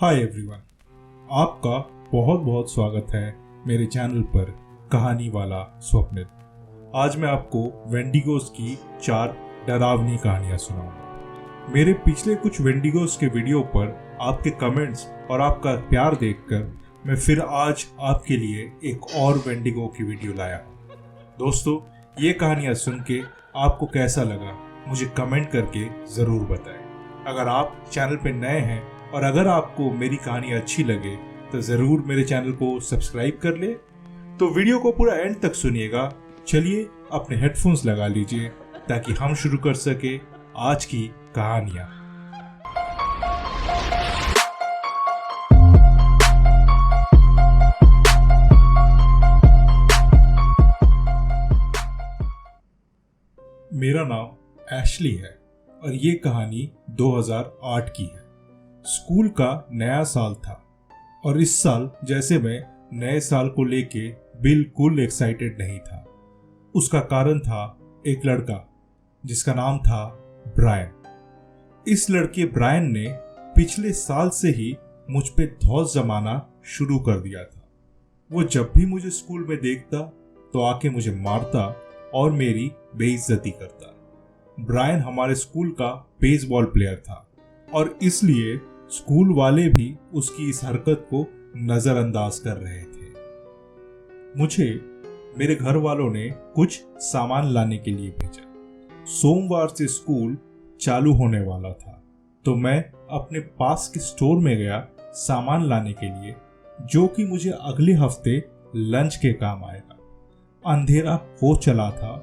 Hi everyone, आपका बहुत बहुत स्वागत है मेरे चैनल पर कहानी वाला स्वप्निल। आज मैं आपको वेंडिगोस की 4 डरावनी कहानियां सुनाऊंगा। मेरे पिछले कुछ वेंडिगोस के वीडियो पर आपके कमेंट्स और आपका प्यार देखकर मैं फिर आज आपके लिए एक और वेंडिगो की वीडियो लाया हूं। दोस्तों, ये कहानियां सुन के आपको कैसा लगा मुझे कमेंट करके ज़रूर बताएं। अगर आप चैनल पे नए हैं और अगर आपको मेरी कहानी अच्छी लगे तो ज़रूर मेरे चैनल को सब्सक्राइब कर ले। तो वीडियो को पूरा एंड तक सुनिएगा। चलिए अपने हेडफोन्स लगा लीजिए ताकि हम शुरू कर सके आज की कहानियां। मेरा नाम एशली है और ये कहानी 2008 की है। स्कूल का नया साल था और इस साल जैसे मैं नए साल को लेके बिल्कुल एक्साइटेड नहीं था। उसका कारण था एक लड़का जिसका नाम था ब्रायन। इस लड़के ब्रायन ने पिछले साल से ही मुझ पे धौंस जमाना शुरू कर दिया था। वो जब भी मुझे स्कूल में देखता तो आके मुझे मारता और मेरी बेइज्जती करता। ब्रायन हमारे स्कूल का बेसबॉल प्लेयर था और इसलिए स्कूल वाले भी उसकी इस हरकत को नजरअंदाज कर रहे थे। मुझे मेरे घर वालों ने कुछ सामान लाने के लिए भेजा। सोमवार से स्कूल चालू होने वाला था तो मैं अपने पास के स्टोर में गया सामान लाने के लिए, जो कि मुझे अगले हफ्ते लंच के काम आएगा। अंधेरा हो चला था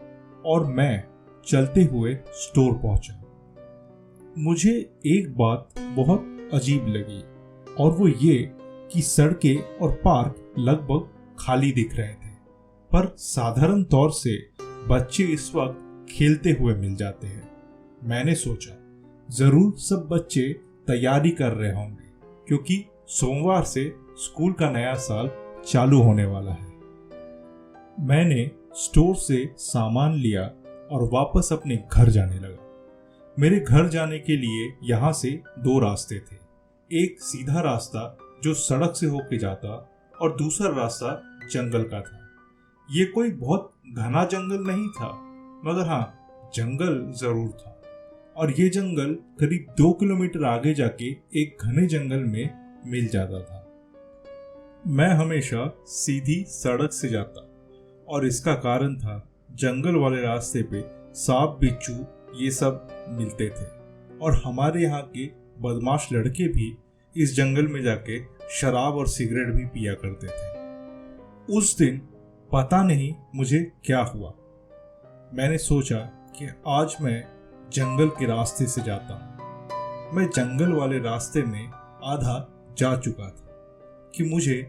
और मैं चलते हुए स्टोर पहुंचा। मुझे एक बात बहुत अजीब लगी और वो ये कि सड़कें और पार्क लगभग खाली दिख रहे थे, पर साधारण तौर से बच्चे इस वक्त खेलते हुए मिल जाते हैं। मैंने सोचा जरूर सब बच्चे तैयारी कर रहे होंगे क्योंकि सोमवार से स्कूल का नया साल चालू होने वाला है। मैंने स्टोर से सामान लिया और वापस अपने घर जाने लगा। मेरे घर जाने के लिए यहाँ से 2 रास्ते थे। एक सीधा रास्ता जो सड़क से होके जाता और दूसरा रास्ता जंगल का था। ये कोई बहुत घना जंगल नहीं था, मगर हाँ, जंगल जरूर था। और ये जंगल करीब 2 किलोमीटर आगे जाके एक घने जंगल में मिल जाता था। मैं हमेशा सीधी सड़क से जाता और इसका कारण था जंगल वाले रास्ते पे सांप, बिच्छू ये सब मिलते थे और हमारे यहाँ के बदमाश लड़के भी इस जंगल में जाके शराब और सिगरेट भी पिया करते थे। उस दिन पता नहीं मुझे क्या हुआ, मैंने सोचा कि आज मैं जंगल के रास्ते से जाता हूँ। मैं जंगल वाले रास्ते में आधा जा चुका था कि मुझे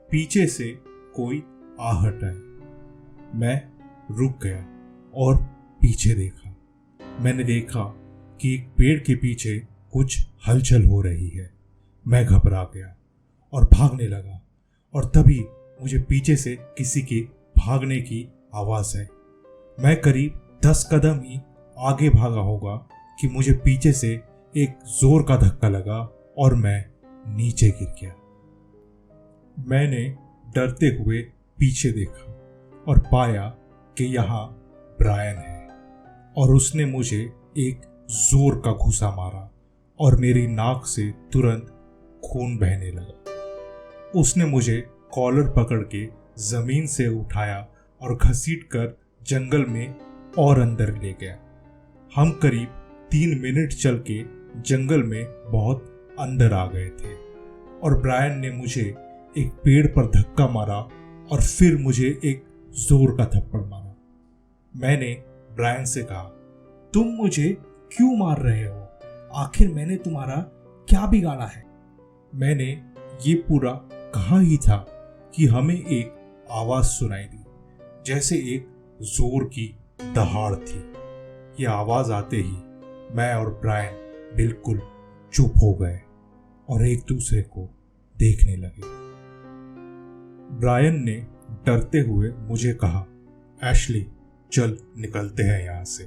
पीछे से कोई आहट आई। मैं रुक गया और पीछे देखा। मैंने देखा कि एक पेड़ के पीछे कुछ हलचल हो रही है। मैं घबरा गया और भागने लगा और तभी मुझे पीछे से किसी के भागने की आवाज आई। मैं करीब 10 कदम ही आगे भागा होगा कि मुझे पीछे से एक जोर का धक्का लगा और मैं नीचे गिर गया। मैंने डरते हुए पीछे देखा और पाया कि यहाँ ब्रायन है और उसने मुझे एक जोर का घूंसा मारा और मेरी नाक से तुरंत खून बहने लगा। उसने मुझे कॉलर पकड़ के जमीन से उठाया और घसीटकर जंगल में और अंदर ले गया। हम करीब 3 मिनट चल के जंगल में बहुत अंदर आ गए थे और ब्रायन ने मुझे एक पेड़ पर धक्का मारा और फिर मुझे एक जोर का थप्पड़ मारा। मैंने ब्रायन से कहा, तुम मुझे क्यों मार रहे हो? आखिर मैंने तुम्हारा क्या बिगाड़ा है? मैंने ये पूरा कहा ही था कि हमें एक आवाज सुनाई दी, जैसे एक जोर की दहाड़ थी। ये आवाज आते ही मैं और ब्रायन बिल्कुल चुप हो गए और एक दूसरे को देखने लगे। ब्रायन ने डरते हुए मुझे कहा, एशली चल निकलते हैं यहाँ से।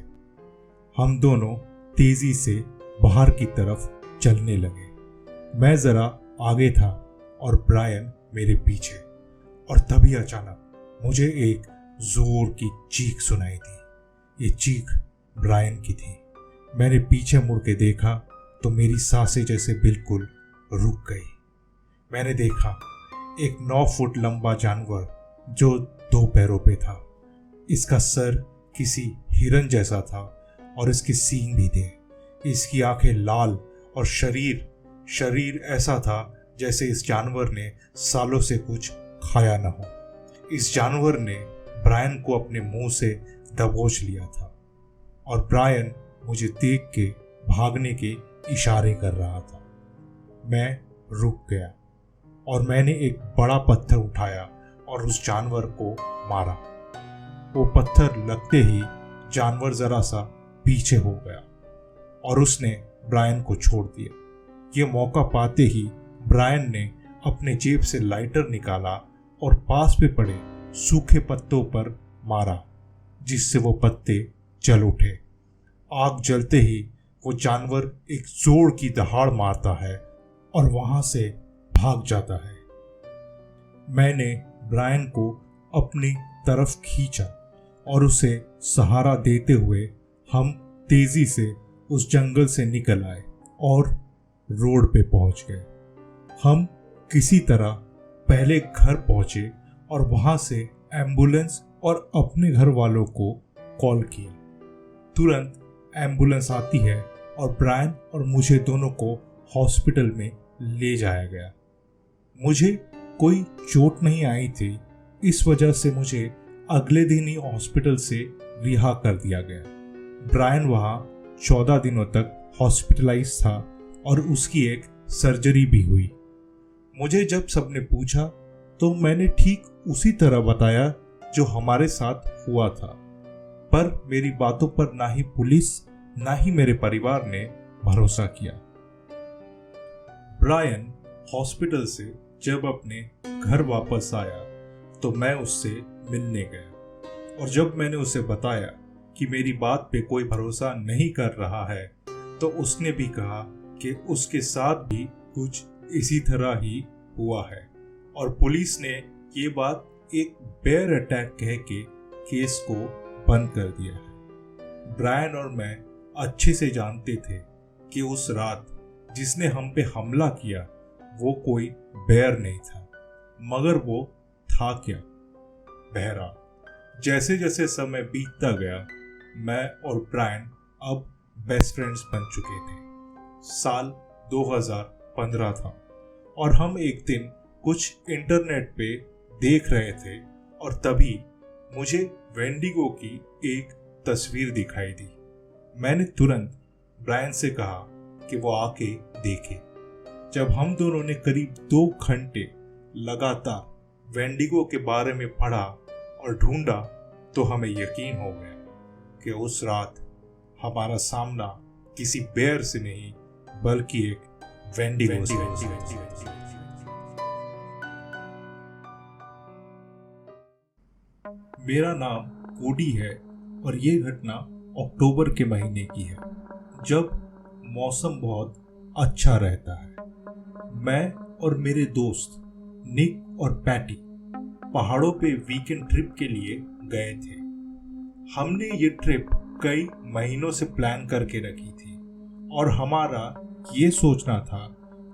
हम दोनों तेजी से बाहर की तरफ चलने लगे। मैं जरा आगे था और ब्रायन मेरे पीछे। और तभी अचानक मुझे एक जोर की चीख सुनाई दी। ये चीख ब्रायन की थी। मैंने पीछे मुड़ के देखा तो मेरी सांसें जैसे बिल्कुल रुक गई। मैंने देखा एक 9 फुट लंबा जानवर जो 2 पैरों पे था। इसका सर किसी हिरन जैसा था और इसके सींग भी थे। इसकी आंखें लाल और शरीर ऐसा था जैसे इस जानवर ने सालों से कुछ खाया न हो। इस जानवर ने ब्रायन को अपने मुंह से दबोच लिया था और ब्रायन मुझे देख के भागने के इशारे कर रहा था। मैं रुक गया और मैंने एक बड़ा पत्थर उठाया और उस जानवर को मारा। वो पत्थर लगते ही जानवर जरा सा पीछे हो गया और उसने ब्रायन को छोड़ दिया। ये मौका पाते ही ब्रायन ने अपने जेब से लाइटर निकाला और पास पे पड़े सूखे पत्तों पर मारा, जिससे वो पत्ते जल उठे। आग जलते ही वो जानवर एक जोर की दहाड़ मारता है और वहां से भाग जाता है। मैंने ब्रायन को अपनी तरफ खींचा और उसे सहारा देते हुए हम तेजी से उस जंगल से निकल आए और रोड पे पहुंच गए। हम किसी तरह पहले घर पहुंचे और वहां से एम्बुलेंस और अपने घर वालों को कॉल किया। तुरंत एम्बुलेंस आती है और ब्रायन और मुझे दोनों को हॉस्पिटल में ले जाया गया। मुझे कोई चोट नहीं आई थी, इस वजह से मुझे अगले दिन ही हॉस्पिटल से रिहा कर दिया गया। ब्रायन वहां 14 दिनों तक हॉस्पिटलाइज था और उसकी एक सर्जरी भी हुई। मुझे जब सबने पूछा तो मैंने ठीक उसी तरह बताया जो हमारे साथ हुआ था, पर मेरी बातों पर ना ही पुलिस ना ही मेरे परिवार ने भरोसा किया। ब्रायन हॉस्पिटल से जब अपने घर वापस आया तो मैं उससे मिलने गया और जब मैंने उसे बताया कि मेरी बात पे कोई भरोसा नहीं कर रहा है तो उसने भी कहा कि उसके साथ भी कुछ इसी तरह ही हुआ है और पुलिस ने ये बात एक बेयर अटैक कह के केस को बंद कर दिया है। ब्रायन और मैं अच्छे से जानते थे कि उस रात जिसने हम पे हमला किया वो कोई बेयर नहीं था, मगर वो था क्या? बहरहाल जैसे जैसे समय बीतता गया मैं और ब्रायन अब बेस्ट फ्रेंड्स बन चुके थे। साल 2015 था और हम एक दिन कुछ इंटरनेट पे देख रहे थे और तभी मुझे वेंडिगो की एक तस्वीर दिखाई दी। मैंने तुरंत ब्रायन से कहा कि वो आके देखे। जब हम दोनों ने करीब 2 घंटे लगातार वेंडिगो के बारे में पढ़ा और ढूंढा तो हमें यकीन हो गया कि उस रात हमारा सामना किसी बेयर से नहीं बल्कि एक वेंडिगो से। मेरा नाम कोडी है और ये घटना अक्टूबर के महीने की है, जब मौसम बहुत अच्छा रहता है। मैं और मेरे दोस्त निक और पैटी पहाड़ों पे वीकेंड ट्रिप के लिए गए थे। हमने ये ट्रिप कई महीनों से प्लान करके रखी थी और हमारा ये सोचना था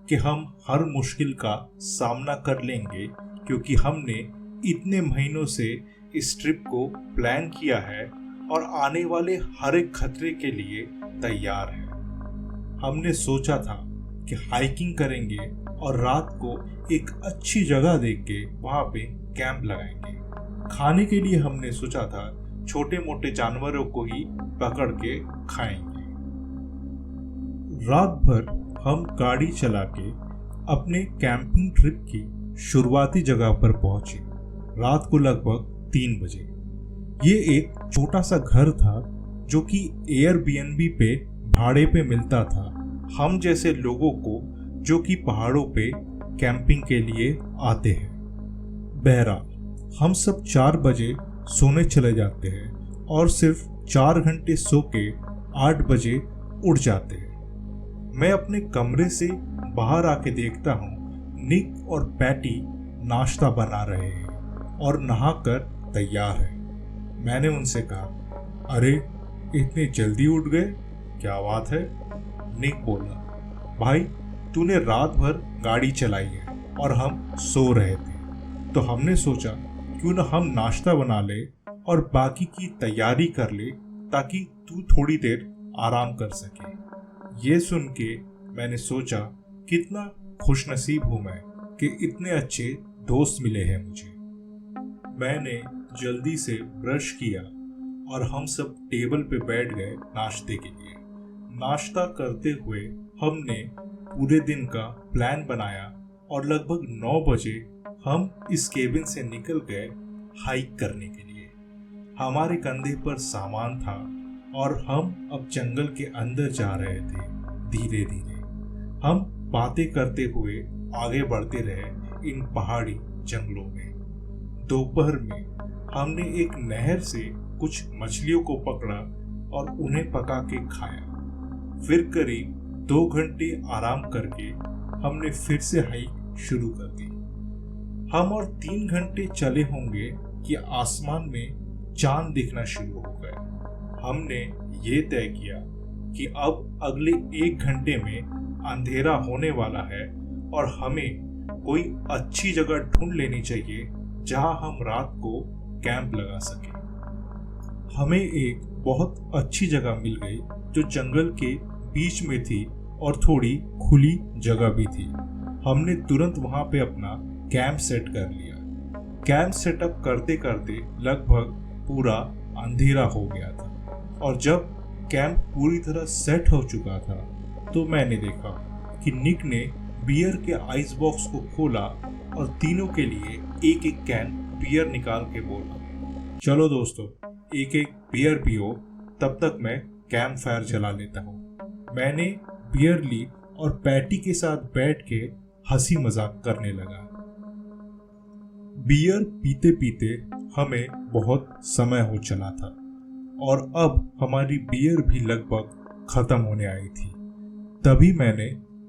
कि हम हर मुश्किल का सामना कर लेंगे क्योंकि हमने इतने महीनों से इस ट्रिप को प्लान किया है और आने वाले हर एक खतरे के लिए तैयार है। हमने सोचा था कि हाइकिंग करेंगे और रात को एक अच्छी जगह देख के वहां पे कैंप लगाएंगे। खाने के लिए हमने सोचा था छोटे मोटे जानवरों को ही पकड़ के खाएंगे। रात भर हम गाड़ी चला के अपने कैंपिंग ट्रिप की शुरुआती जगह पर पहुंचे। रात को लगभग 3 बजे। ये एक छोटा सा घर था जो कि एयरबीएनबी पे भाड़े पे मिलता था हम जैसे लोगों को जो कि पहाड़ों पे कैंपिंग के लिए आते हैं। बहरहाल हम सब 4 बजे सोने चले जाते हैं और सिर्फ 4 घंटे सो के 8 बजे उठ जाते हैं। मैं अपने कमरे से बाहर आके देखता हूँ निक और पैटी नाश्ता बना रहे हैं और नहाकर तैयार है। मैंने उनसे कहा, अरे इतने जल्दी उठ गए, क्या बात है? निक बोला, भाई तूने रात भर गाड़ी चलाई है और हम सो रहे थे, तो हमने सोचा क्यों ना हम नाश्ता बना ले और बाकी की तैयारी कर ले ताकि तू थोड़ी देर आराम कर सके। ये सुन के मैंने सोचा कितना खुशनसीब हूं मैं कि इतने अच्छे दोस्त मिले हैं मुझे। मैंने जल्दी से ब्रश किया और हम सब टेबल पे बैठ गए नाश्ते के लिए। नाश्ता करते हुए हमने पूरे दिन का प्लान बनाया और लगभग 9 बजे हम इस केबिन से निकल गए हाइक करने के लिए। हमारे कंधे पर सामान था और हम अब जंगल के अंदर जा रहे थे। धीरे धीरे हम बातें करते हुए आगे बढ़ते रहे इन पहाड़ी जंगलों में। दोपहर में हमने एक नहर से कुछ मछलियों को पकड़ा और उन्हें पका के खाया। फिर करीब 2 घंटे आराम करके हमने फिर से हाइक शुरू कर दी। हम और 3 घंटे चले होंगे कि आसमान में चांद दिखना शुरू हो गया। हमने ये तय किया कि अब अगले 1 घंटे में अंधेरा होने वाला है और हमें कोई अच्छी जगह ढूंढ लेनी चाहिए जहां हम रात को कैंप लगा सके। हमें एक बहुत अच्छी जगह मिल गई जो जंगल के बीच में थी और थोड़ी खुली जगह भी थी। हमने तुरंत वहां पे अपना कैंप सेट कर लिया। कैंप सेटअप करते करते लगभग पूरा अंधेरा हो गया था और जब कैंप पूरी तरह सेट हो चुका था तो मैंने देखा कि निक ने बियर के आइस बॉक्स को खोला और तीनों के लिए एक एक कैन बियर निकाल के बोला, चलो दोस्तों एक एक बियर पियो, तब तक मैं कैंप फायर जला लेता हूँ। मैंने बियर ली और पैटी के साथ बैठ के हंसी मजाक करने लगा। बियर पीते पीते हमें बहुत समय हो चला था और अब हमारी बियर भी लगभग खत्म होने आई थी। तभी मैंने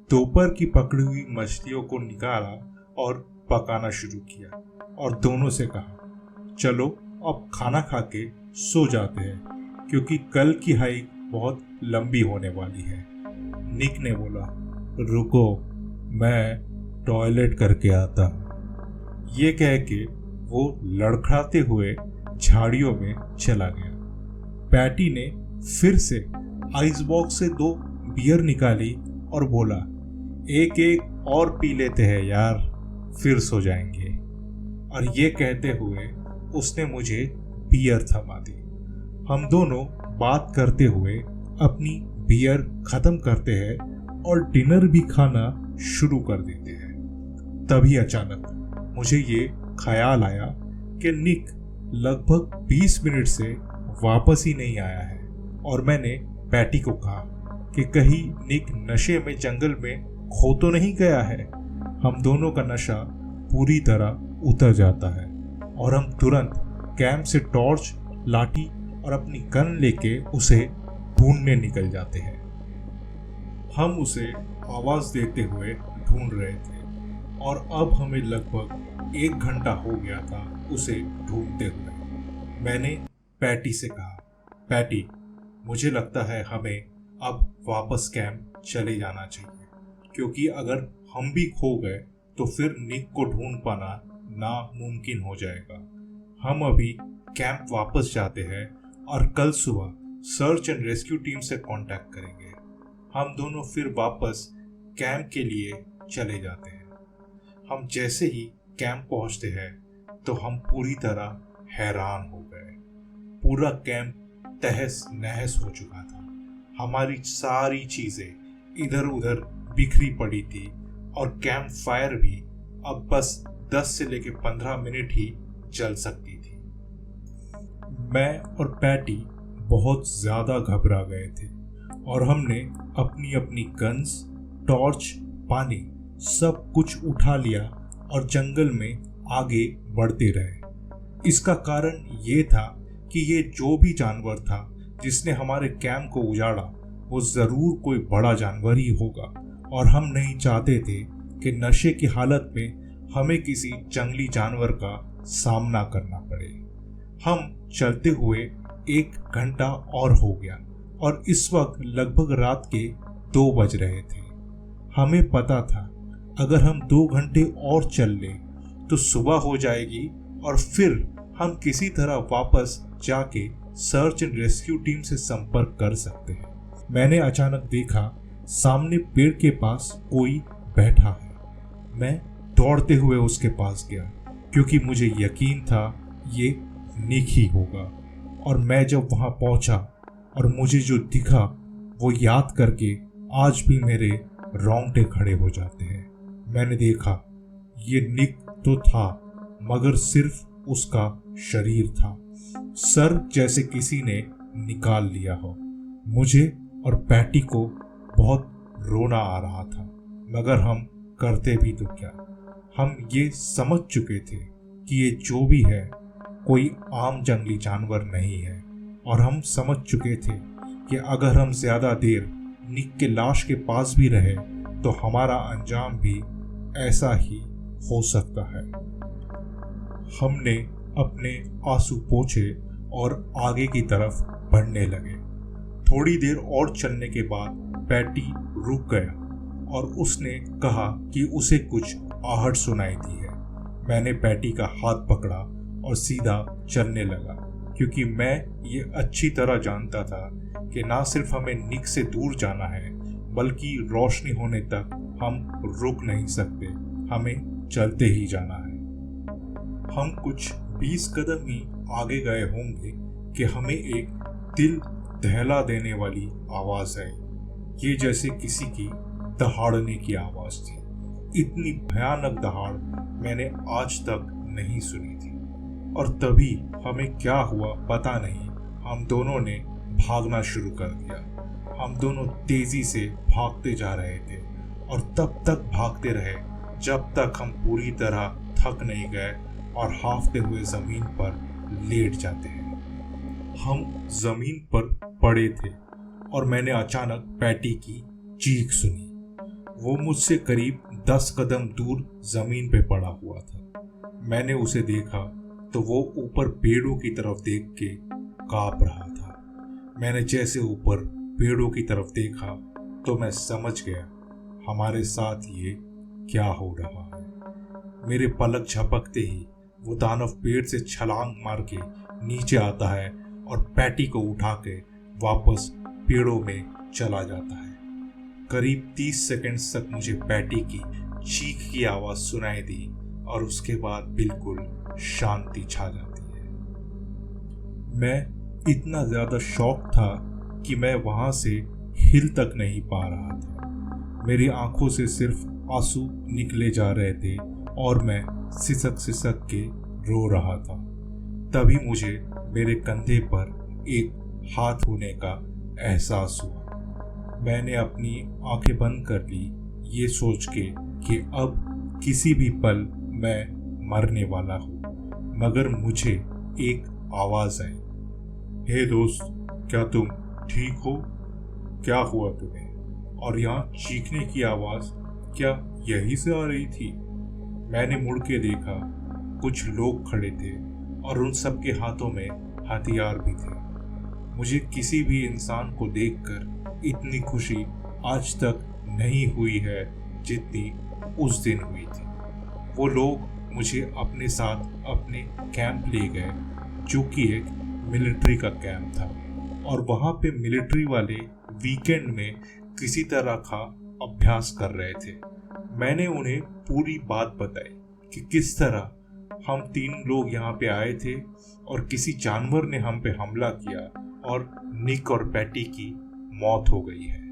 दोपहर की पकड़ी हुई मछलियों को निकाला और पकाना शुरू किया और दोनों से कहा, चलो अब खाना खा के सो जाते हैं क्योंकि कल की हाइक बहुत लंबी होने वाली है। निक ने बोला, रुको मैं टॉयलेट करके आता हूं। ये कह के वो लड़खड़ाते हुए झाड़ियों में चला गया। पैटी ने फिर से आइस बॉक्स से 2 बियर निकाली और बोला, एक एक और पी लेते हैं यार, फिर सो जाएंगे। और ये कहते हुए उसने मुझे बियर थमा दी। हम दोनों बात करते हुए अपनी बियर खत्म करते हैं और डिनर भी खाना शुरू कर देते हैं। तभी अचानक मुझे ये ख्याल आया कि निक लगभग 20 मिनट से वापस ही नहीं आया है और मैंने पैटी को कहा कि कहीं निक नशे में जंगल में खो तो नहीं गया है। हम दोनों का नशा पूरी तरह उतर जाता है और हम तुरंत कैंप से टॉर्च, लाठी और अपनी गन लेके उसे ढूंढने निकल जाते हैं। हम उसे आवाज देते हुए ढूंढ रहे थे और अब हमें लगभग 1 घंटा हो गया था उसे ढूंढते हुए। मैंने पैटी से कहा, पैटी मुझे लगता है हमें अब वापस कैंप चले जाना चाहिए क्योंकि अगर हम भी खो गए तो फिर निक को ढूंढ पाना नामुमकिन हो जाएगा। हम अभी कैंप वापस जाते हैं और कल सुबह सर्च एंड रेस्क्यू टीम से कांटेक्ट करेंगे। हम दोनों फिर वापस कैंप के लिए चले जाते हैं। हम जैसे ही कैंप पहुंचते हैं तो हम पूरी तरह हैरान हो गए। पूरा कैंप तहस नहस हो चुका था। हमारी सारी चीजें इधर उधर बिखरी पड़ी थी और कैंप फायर भी अब बस 10 से लेकर 15 मिनट ही जल सकती थी। मैं और पैटी बहुत ज्यादा घबरा गए थे और हमने अपनी अपनी गन्स, टॉर्च, पानी सब कुछ उठा लिया और जंगल में आगे बढ़ते रहे। इसका कारण ये था कि ये जो भी जानवर था जिसने हमारे कैंप को उजाड़ा वो जरूर कोई बड़ा जानवर ही होगा और हम नहीं चाहते थे कि नशे की हालत में हमें किसी जंगली जानवर का सामना करना पड़े। हम चलते हुए 1 घंटा और हो गया और इस वक्त लगभग रात के 2 बज रहे थे। हमें पता था अगर हम 2 घंटे और चल लें तो सुबह हो जाएगी और फिर हम किसी तरह वापस जाके सर्च एंड रेस्क्यू टीम से संपर्क कर सकते हैं। मैंने अचानक देखा सामने पेड़ के पास कोई बैठा है। मैं दौड़ते हुए उसके पास गया क्योंकि मुझे यकीन था ये निक ही होगा। और मैं जब वहां पहुंचा और मुझे जो दिखा वो याद करके आज भी मेरे रोंगटे खड़े हो जाते हैं। मैंने देखा ये निक तो था मगर सिर्फ उसका शरीर था, सर जैसे किसी ने निकाल लिया हो। मुझे और पैटी को बहुत रोना आ रहा था मगर हम करते भी तो क्या। हम ये समझ चुके थे कि ये जो भी है कोई आम जंगली जानवर नहीं है और हम समझ चुके थे कि अगर हम ज्यादा देर निक के लाश के पास भी रहे तो हमारा अंजाम भी ऐसा ही हो सकता है। हमने अपने आंसू पोंछे और आगे की तरफ बढ़ने लगे। थोड़ी देर और चलने के बाद पैटी रुक गया और उसने कहा कि उसे कुछ आहट सुनाई दी है। मैंने पैटी का हाथ पकड़ा और सीधा चलने लगा क्योंकि मैं ये अच्छी तरह जानता था कि ना सिर्फ हमें निक से दूर जाना है बल्कि रोशनी होने तक हम रुक नहीं सकते, हमें चलते ही जाना है। हम कुछ 20 कदम ही आगे गए होंगे कि हमें एक दिल दहला देने वाली आवाज आई। ये जैसे किसी की दहाड़ने की आवाज थी। इतनी भयानक दहाड़ मैंने आज तक नहीं सुनी थी। और तभी हमें क्या हुआ पता नहीं, हम दोनों ने भागना शुरू कर दिया। हम दोनों तेजी से भागते जा रहे थे और तब तक भागते रहे जब तक हम पूरी तरह थक नहीं गए और हाफते हुए जमीन पर लेट जाते हैं। हम जमीन पर पड़े थे और मैंने अचानक पैटी की चीख सुनी। वो मुझसे करीब 10 कदम दूर जमीन पे पड़ा हुआ था। मैंने उसे देखा तो वो ऊपर पेड़ों की तरफ देख के कांप रहा था। मैंने जैसे ऊपर पेड़ों की तरफ देखा तो मैं समझ गया हमारे साथ ये क्या हो रहा है। मेरे पलक झपकते ही वो दानव पेड़ से छलांग मार के नीचे आता है और पैटी को उठा के वापस पेड़ों में चला जाता है। करीब 30 सेकंड तक मुझे पैटी की चीख की आवाज सुनाई दी और उसके बाद बिल्कुल शांति छा जाती है। मैं इतना ज्यादा शॉक था कि मैं वहां से हिल तक नहीं पा रहा था। मेरी आंखों से सिर्फ आंसू निकले जा रहे थे और मैं सिसक सिसक के रो रहा था। तभी मुझे मेरे कंधे पर एक हाथ होने का एहसास हुआ। मैंने अपनी आंखें बंद कर ली ये सोच के कि अब किसी भी पल मैं मरने वाला हूँ। मगर मुझे एक आवाज आई, हे दोस्त, क्या तुम ठीक हो? क्या हुआ तुम्हें? और यहाँ चीखने की आवाज क्या यहीं से आ रही थी? मैंने मुड़ के देखा, कुछ लोग खड़े थे और उन सब के हाथों में हथियार भी थे। मुझे किसी भी इंसान को देखकर इतनी खुशी आज तक नहीं हुई है जितनी उस दिन हुई थी। वो लोग मुझे अपने साथ अपने कैंप ले गए जो कि एक मिलिट्री का कैंप था और वहाँ पे मिलिट्री वाले वीकेंड में किसी तरह का अभ्यास कर रहे थे। मैंने उन्हें पूरी बात बताई कि किस तरह हम 3 लोग यहाँ पे आए थे और किसी जानवर ने हम पे हमला किया और निक और पैटी की मौत हो गई है।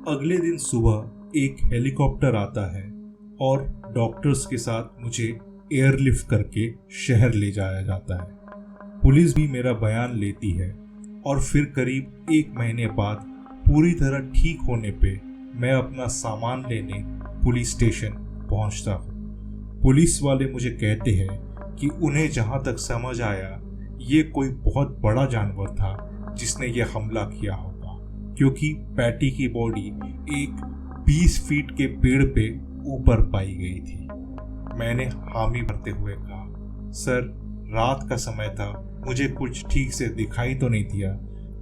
अगले दिन सुबह एक हेलीकॉप्टर आता है और डॉक्टर्स के साथ मुझे एयरलिफ्ट करके शहर ले जाया जाता है। पुलिस भी मेरा बयान लेती है और फिर करीब 1 महीने बाद पूरी तरह ठीक होने पे मैं अपना सामान लेने पुलिस स्टेशन पहुंचता हूँ। पुलिस वाले मुझे कहते हैं कि उन्हें जहां तक समझ आया ये कोई बहुत बड़ा जानवर था जिसने ये हमला किया होगा, क्योंकि पैटी की बॉडी एक 20 फीट के पेड़ पे ऊपर पाई गई थी। मैंने हामी भरते हुए कहा, सर रात का समय था, मुझे कुछ ठीक से दिखाई तो नहीं दिया,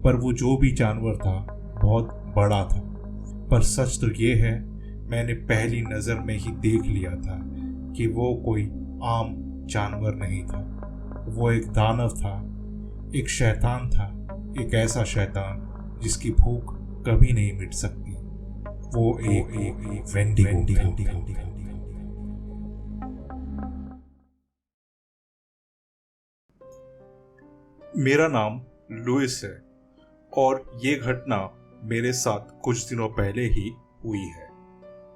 पर वो जो भी जानवर था बहुत बड़ा था। पर सच तो ये है, मैंने पहली नज़र में ही देख लिया था कि वो कोई आम जानवर नहीं था। वो एक दानव था, एक शैतान था, एक ऐसा शैतान जिसकी भूख कभी नहीं मिट सकती। वो एक वेंडिगो था। मेरा नाम लुइस है और ये घटना मेरे साथ कुछ दिनों पहले ही हुई है।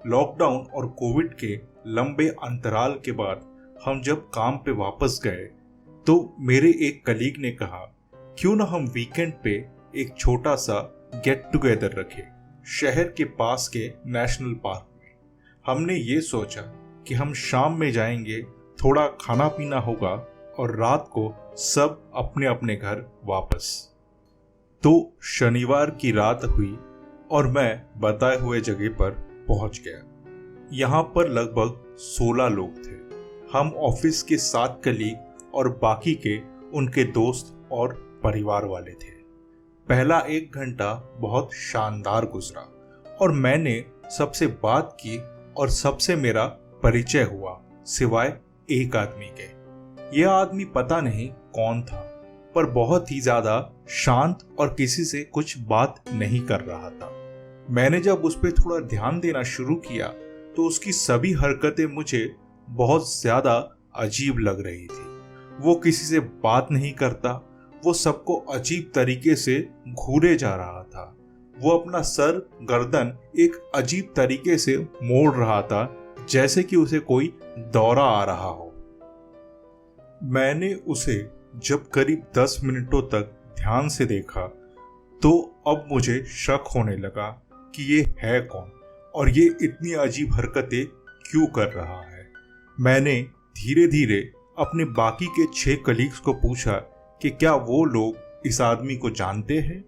लॉकडाउन और कोविड के लंबे अंतराल के बाद हम जब काम पे वापस गए तो मेरे एक कलीग ने कहा, क्यों ना हम वीकेंड पे एक छोटा सा गेट टुगेदर रखें शहर के पास के नेशनल पार्क में। हमने ये सोचा कि हम शाम में जाएंगे, थोड़ा खाना पीना होगा और रात को सब अपने अपने घर वापस। तो शनिवार की रात हुई और मैं बताए हुए जगह पर पहुंच गया। यहाँ पर लगभग 16 लोग थे। हम ऑफिस के 7 कलीग और बाकी के उनके दोस्त और परिवार वाले थे। पहला 1 घंटा बहुत शानदार गुजरा और मैंने सबसे बात की और सबसे मेरा परिचय हुआ, सिवाय एक आदमी के। यह आदमी पता नहीं कौन था, पर बहुत ही ज्यादा शांत और किसी से कुछ बात नहीं कर रहा था। मैंने जब उस पर थोड़ा ध्यान देना शुरू किया तो उसकी सभी हरकतें मुझे बहुत ज्यादा अजीब लग रही थी। वो किसी से बात नहीं करता, वो सबको अजीब तरीके से घूरे जा रहा था। वो अपना सर गर्दन एक अजीब तरीके से मोड़ रहा था, जैसे कि उसे कोई दौरा आ रहा हो। मैंने उसे जब करीब 10 मिनटों तक ध्यान से देखा तो अब मुझे शक होने लगा कि ये है कौन और ये इतनी अजीब हरकतें क्यों कर रहा है। मैंने धीरे धीरे अपने बाकी के 6 कलीग्स को पूछा कि क्या वो लोग इस आदमी को जानते हैं,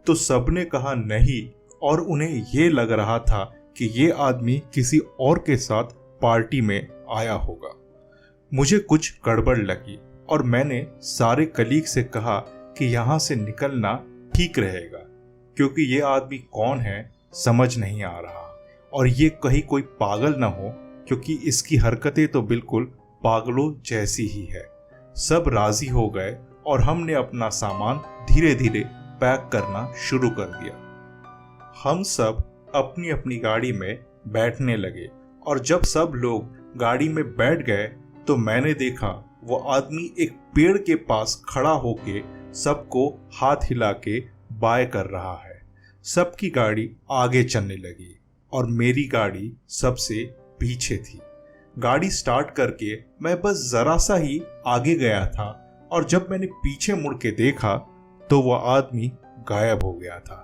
तो सबने कहा नहीं और उन्हें ये लग रहा था कि ये आदमी किसी और के साथ पार्टी में आया होगा। मुझे कुछ गड़बड़ लगी और मैंने सारे कलीग से कहा कि यहाँ से निकलना ठीक रहेगा, क्योंकि ये आदमी कौन है समझ नहीं आ रहा और ये कहीं कोई पागल ना हो, क्योंकि इसकी हरकतें तो बिल्कुल पागलों जैसी ही है। सब राजी हो गए और हमने अपना सामान धीरे धीरे पैक करना शुरू कर दिया। हम सब अपनी अपनी गाड़ी में बैठने लगे और जब सब लोग गाड़ी में बैठ गए तो मैंने देखा वो आदमी एक पेड़ के पास खड़ा होके सबको हाथ हिला के बाय कर रहा है। सबकी गाड़ी आगे चलने लगी और मेरी गाड़ी सबसे पीछे थी। गाड़ी स्टार्ट करके मैं बस जरा सा ही आगे गया था और जब मैंने पीछे मुड़ के देखा तो वह आदमी गायब हो गया था।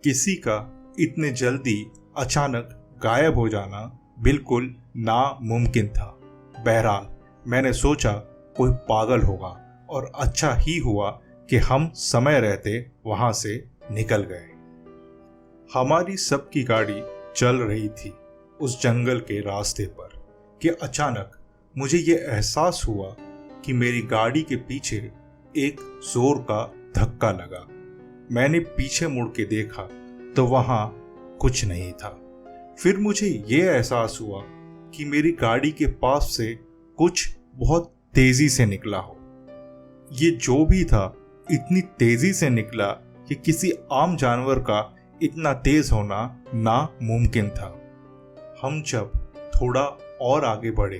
किसी का इतने जल्दी अचानक गायब हो जाना बिल्कुल नामुमकिन था। बहरहाल मैंने सोचा कोई पागल होगा और अच्छा ही हुआ कि हम समय रहते वहां से निकल गए। हमारी सबकी गाड़ी चल रही थी उस जंगल के रास्ते पर कि अचानक मुझे ये एहसास हुआ कि मेरी गाड़ी के पीछे एक जोर का धक्का लगा। मैंने पीछे मुड़ के देखा तो वहां कुछ नहीं था। फिर मुझे ये एहसास हुआ कि मेरी गाड़ी के पास से कुछ बहुत तेजी से निकला हो। ये जो भी था इतनी तेजी से निकला कि किसी आम जानवर का इतना तेज होना नामुमकिन था। हम जब थोड़ा और आगे बढ़े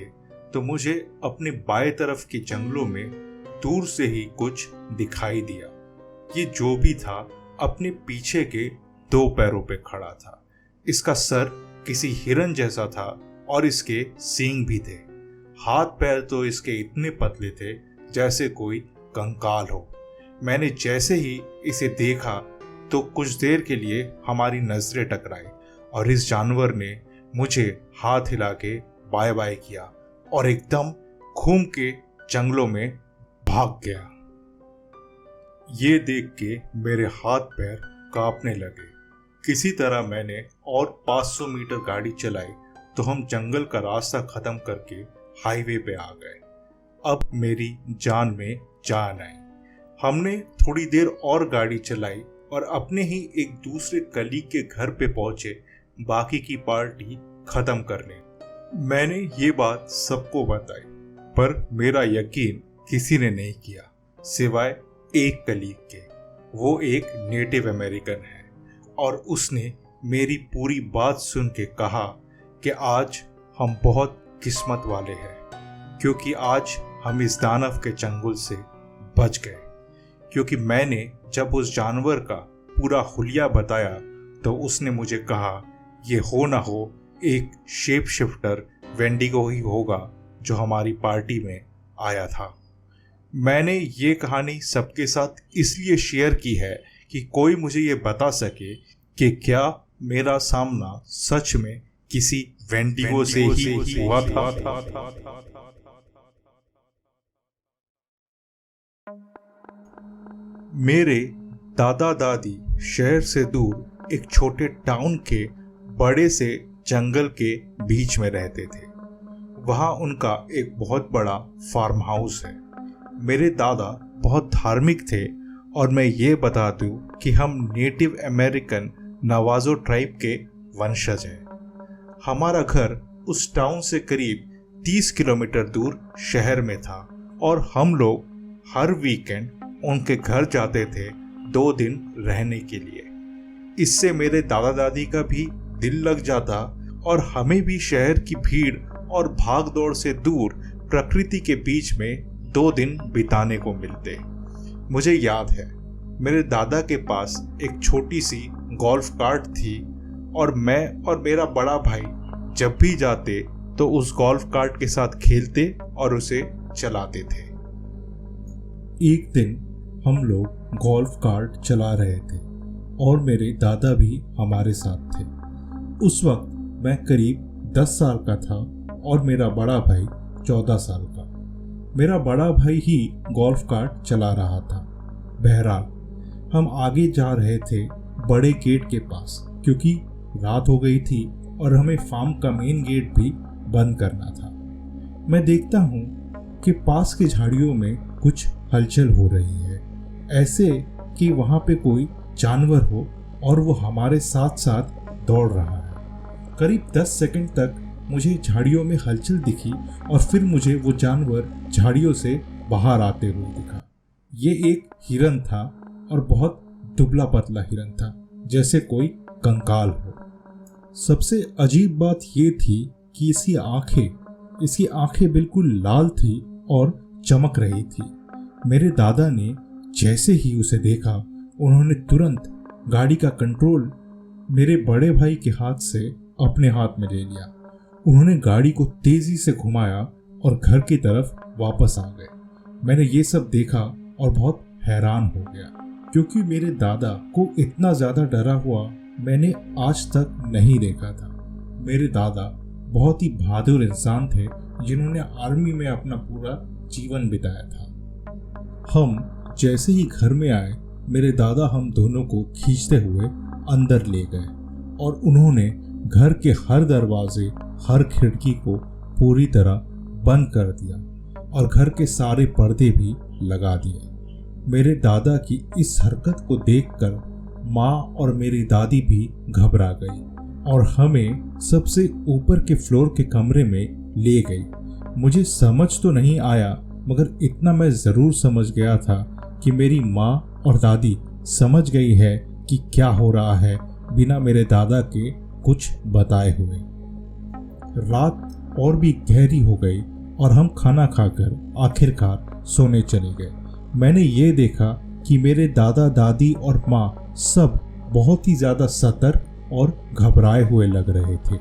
तो मुझे अपने बाएं तरफ के जंगलों में दूर से ही कुछ दिखाई दिया। ये जो भी था अपने पीछे के 2 पैरों पे खड़ा था। इसका सर किसी हिरन जैसा था और इसके सींग भी थे। हाथ पैर तो इसके इतने पतले थे जैसे कोई कंकाल हो। मैंने जैसे ही इसे देखा तो कुछ देर के लिए हमारी नजरें टकराई और इस जानवर ने मुझे हाथ हिला के बाय बाय किया और एकदम घूम के जंगलों में भाग गया। ये देख के मेरे हाथ पैर कांपने लगे। किसी तरह मैंने और 500 मीटर गाड़ी चलाई तो हम जंगल का रास्ता खत्म करके हाईवे पे आ गए। अब मेरी जान में जान आई। हमने थोड़ी देर और गाड़ी चलाई और अपने ही एक दूसरे कलीग के घर पे पहुंचे बाकी की पार्टी खत्म करने। मैंने ये बात सबको बताई, पर मेरा यकीन किसी ने नहीं किया सिवाय एक कलीग के। वो एक नेटिव अमेरिकन है और उसने मेरी पूरी बात सुन के कहा कि आज हम बहुत किस्मत वाले हैं क्योंकि आज हम इस दानव के चंगुल से बच गए। क्योंकि मैंने जब उस जानवर का पूरा हुलिया बताया तो उसने मुझे कहा ये हो ना हो एक शेप शिफ्टर वेंडिगो ही होगा जो हमारी पार्टी में आया था। मैंने ये कहानी सबके साथ इसलिए शेयर की है कि कोई मुझे ये बता सके कि क्या मेरा सामना सच में किसी वेंडिगो से ही हुआ था। मेरे दादा दादी शहर से दूर एक छोटे टाउन के बड़े से जंगल के बीच में रहते थे। वहाँ उनका एक बहुत बड़ा फार्म हाउस है। मेरे दादा बहुत धार्मिक थे और मैं ये बता दूं कि हम नेटिव अमेरिकन नवाजो ट्राइब के वंशज हैं। हमारा घर उस टाउन से करीब 30 किलोमीटर दूर शहर में था और हम लोग हर वीकेंड उनके घर जाते थे 2 दिन रहने के लिए। इससे मेरे दादा दादी का भी दिल लग जाता और हमें भी शहर की भीड़ और भाग दौड़ से दूर प्रकृति के बीच में 2 दिन बिताने को मिलते। मुझे याद है मेरे दादा के पास एक छोटी सी गोल्फ कार्ट थी और मैं और मेरा बड़ा भाई जब भी जाते तो उस गोल्फ कार्ट के साथ खेलते और उसे चलाते थे। एक दिन हम लोग गोल्फ कार्ट चला रहे थे और मेरे दादा भी हमारे साथ थे। उस वक्त मैं करीब 10 साल का था और मेरा बड़ा भाई 14 साल का। मेरा बड़ा भाई ही गोल्फ कार्ट चला रहा था। बहरहाल हम आगे जा रहे थे बड़े गेट के पास क्योंकि रात हो गई थी और हमें फार्म का मेन गेट भी बंद करना था। मैं देखता हूँ कि पास के झाड़ियों में कुछ हलचल हो रही है, ऐसे कि वहाँ पे कोई जानवर हो और वो हमारे साथ साथ दौड़ रहा है। करीब 10 सेकंड तक मुझे झाड़ियों में हलचल दिखी और फिर मुझे वो जानवर झाड़ियों से बाहर आते हुए दिखा। ये एक हिरन था और बहुत दुबला पतला हिरन था, जैसे कोई कंकाल हो। सबसे अजीब बात ये थी कि इसकी आंखें बिल्कुल लाल थी और चमक रही थी। मेरे दादा ने जैसे ही उसे देखा उन्होंने तुरंत गाड़ी का कंट्रोल मेरे बड़े भाई के हाथ से अपने हाथ में ले लिया। उन्होंने गाड़ी को तेजी से घुमाया और घर की तरफ वापस आ गए। मैंने ये सब देखा और बहुत हैरान हो गया क्योंकि मेरे दादा को इतना ज्यादा डरा हुआ मैंने आज तक नहीं देखा था। मेरे दादा बहुत ही बहादुर इंसान थे जिन्होंने आर्मी में अपना पूरा जीवन बिताया था। हम जैसे ही घर में आए मेरे दादा हम दोनों को खींचते हुए अंदर ले गए और उन्होंने घर के हर दरवाजे हर खिड़की को पूरी तरह बंद कर दिया और घर के सारे पर्दे भी लगा दिए। मेरे दादा की इस हरकत को देखकर माँ और मेरी दादी भी घबरा गई और हमें सबसे ऊपर के फ्लोर के कमरे में ले गई। मुझे समझ तो नहीं आया मगर इतना मैं ज़रूर समझ गया था कि मेरी माँ और दादी समझ गई है कि क्या हो रहा है बिना मेरे दादा के कुछ बताए हुए। रात और भी गहरी हो गई और हम खाना खाकर आखिरकार सोने चले गए। मैंने ये देखा कि मेरे दादा दादी और माँ सब बहुत ही ज़्यादा सतर्क और घबराए हुए लग रहे थे।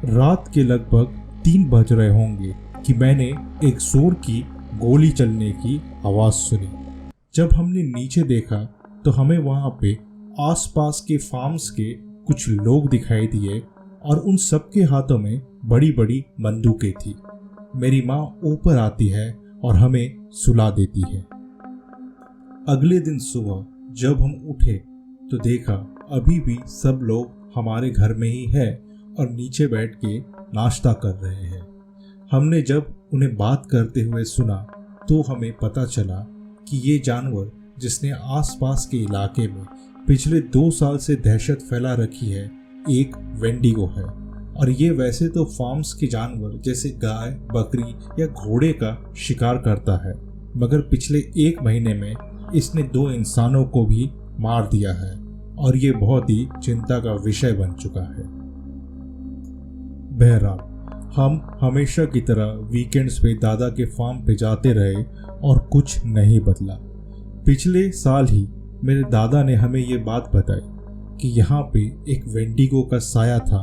रात के लगभग 3 बज रहे होंगे कि मैंने एक जोर की गोली चलने की आवाज़ सुनी। जब हमने नीचे देखा तो हमें वहाँ पे आसपास के फार्म्स के कुछ लोग दिखाई दिए और उन सब के हाथों में बड़ी बड़ी बंदूकें थी। मेरी माँ ऊपर आती है और हमें सुला देती है। अगले दिन सुबह जब हम उठे तो देखा अभी भी सब लोग हमारे घर में ही है और नीचे बैठ के नाश्ता कर रहे हैं। हमने जब उन्हें बात करते हुए सुना तो हमें पता चला कि ये जानवर जिसने आसपास के इलाके में पिछले 2 साल से दहशत फैला रखी है, एक वेंडिगो है। और ये वैसे तो फार्म्स के जानवर जैसे गाय, बकरी या घोड़े का शिकार करता है, मगर पिछले 1 महीने में इसने 2 इंसानों को भी मार दिया है और ये बहुत ही चिंता का विषय बन चुका है। बहरहाल हम हमेशा की तरह वीकेंड्स पे दादा के फार्म पे जाते रहे और कुछ नहीं बदला। पिछले साल ही मेरे दादा ने हमें ये बात बताई कि यहाँ पे एक वेंडिगो का साया था,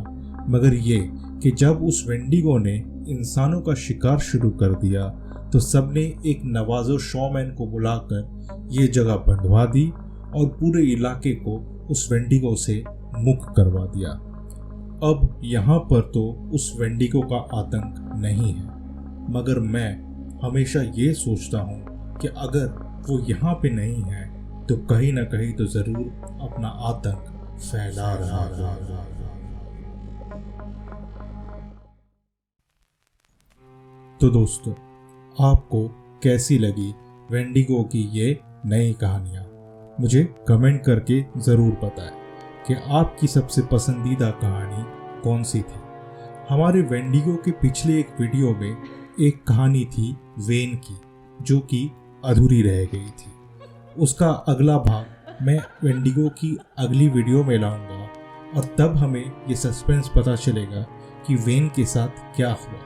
मगर ये कि जब उस वेंडिगो ने इंसानों का शिकार शुरू कर दिया तो सबने एक नवाजो शॉमैन को बुलाकर ये जगह बंधवा दी और पूरे इलाके को उस वेंडिगो से मुक्त करवा दिया। अब यहाँ पर तो उस वेंडिगो का आतंक नहीं है, मगर मैं हमेशा ये सोचता हूँ कि अगर वो यहाँ पे नहीं है तो कहीं ना कहीं तो जरूर अपना आतंक फैला रहा है। तो दोस्तों, आपको कैसी लगी वेंडिगो की ये नई कहानियाँ? मुझे कमेंट करके ज़रूर बताएं कि आपकी सबसे पसंदीदा कहानी कौन सी थी। हमारे वेंडिगो के पिछले एक वीडियो में एक कहानी थी वेन की, जो कि अधूरी रह गई थी। उसका अगला भाग मैं वेंडिगो की अगली वीडियो में लाऊंगा और तब हमें ये सस्पेंस पता चलेगा कि वेन के साथ क्या हुआ।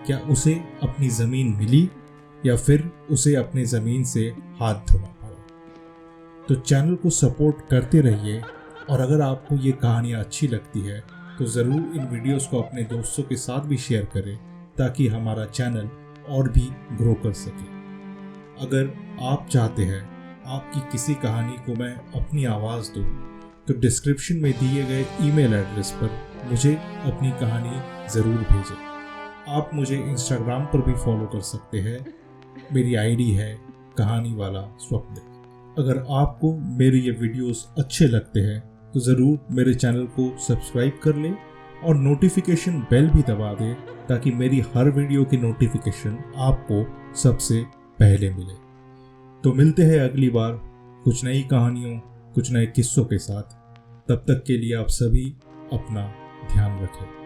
क्या उसे अपनी ज़मीन मिली या फिर उसे अपनी ज़मीन से हाथ धोना पड़ा? तो चैनल को सपोर्ट करते रहिए और अगर आपको ये कहानियाँ अच्छी लगती है तो ज़रूर इन वीडियोस को अपने दोस्तों के साथ भी शेयर करें ताकि हमारा चैनल और भी ग्रो कर सके। अगर आप चाहते हैं आपकी किसी कहानी को मैं अपनी आवाज़ दूँ तो डिस्क्रिप्शन में दिए गए ईमेल एड्रेस पर मुझे अपनी कहानी ज़रूर भेजें। आप मुझे इंस्टाग्राम पर भी फॉलो कर सकते हैं। मेरी आईडी है कहानी वाला स्वप्न। अगर आपको मेरे ये वीडियोस अच्छे लगते हैं तो ज़रूर मेरे चैनल को सब्सक्राइब कर लें और नोटिफिकेशन बेल भी दबा दें ताकि मेरी हर वीडियो की नोटिफिकेशन आपको सबसे पहले मिले। तो मिलते हैं अगली बार कुछ नई कहानियों, कुछ नए किस्सों के साथ। तब तक के लिए आप सभी अपना ध्यान रखें।